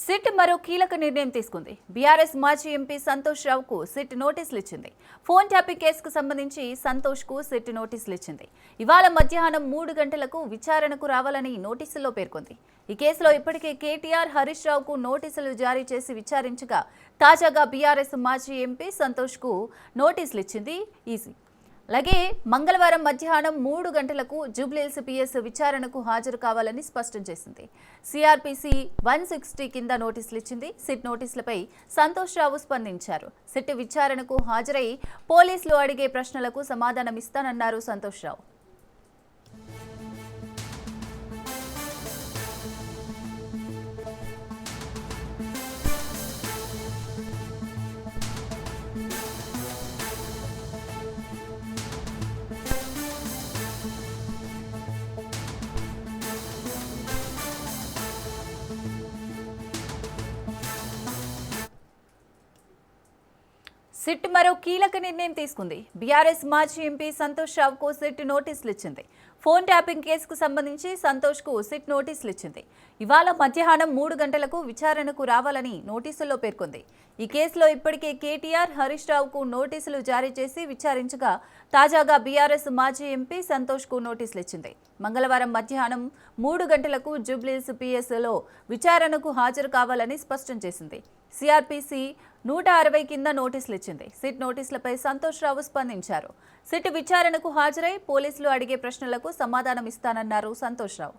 SIT మరో కీలక నిర్ణయం తీసుకుంది. బీఆర్ఎస్ మాజీ ఎంపీ సంతోష్ రావుకు సిట్ నోటీసులు ఇచ్చింది. ఫోన్ ట్యాపింగ్ కేసుకు సంబంధించి సంతోష్కు సిట్ నోటీసులు ఇచ్చింది. ఇవాళ మధ్యాహ్నం 3 గంటలకు విచారణకు రావాలని నోటీసుల్లో పేర్కొంది. ఈ కేసులో ఇప్పటికే కేటీఆర్, హరీష్ రావుకు నోటీసులు జారీ చేసి విచారించగా తాజాగా బీఆర్ఎస్ మాజీ ఎంపీ సంతోష్కు నోటీసులు ఇచ్చింది ఈసీ. అలాగే మంగళవారం మధ్యాహ్నం 3 గంటలకు జూబ్లీహిల్స్ పిఎస్ విచారణకు హాజరు కావాలని స్పష్టం చేసింది. సిఆర్పిసి 160 కింద నోటీసులు ఇచ్చింది. సిట్ నోటీసులపై సంతోష్ రావు స్పందించారు. సిట్ విచారణకు హాజరై పోలీసులు అడిగే ప్రశ్నలకు సమాధానం ఇస్తానన్నారు సంతోష్ రావు. సిట్ మరో కీలక నిర్ణయం తీసుకుంది. బీఆర్ఎస్ మాజీ ఎంపీ సంతోష్ రావుకు సిట్ నోటీసులు ఇచ్చింది. ఫోన్ ట్యాపింగ్ కేసుకు సంబంధించి సంతోష్కు సిట్ నోటీసులు ఇచ్చింది. ఇవాళ మధ్యాహ్నం 3 గంటలకు విచారణకు రావాలని నోటీసుల్లో పేర్కొంది. ఈ కేసులో ఇప్పటికే కేటీఆర్, హరీష్ రావుకు నోటీసులు జారీ చేసి విచారించగా తాజాగా బీఆర్ఎస్ మాజీ ఎంపీ సంతోష్కు నోటీసులు ఇచ్చింది. మంగళవారం మధ్యాహ్నం 3 గంటలకు జూబ్లీహిల్స్ పిఎస్లో విచారణకు హాజరు కావాలని స్పష్టం చేసింది. సిఆర్పిసి 160 కింద నోటీసులు ఇచ్చింది. సిట్ నోటీసులపై సంతోష్ రావు స్పందించారు. సిట్ విచారణకు హాజరై పోలీసులు అడిగే ప్రశ్నలకు సమాధానం ఇస్తానన్నారు సంతోష్ రావు.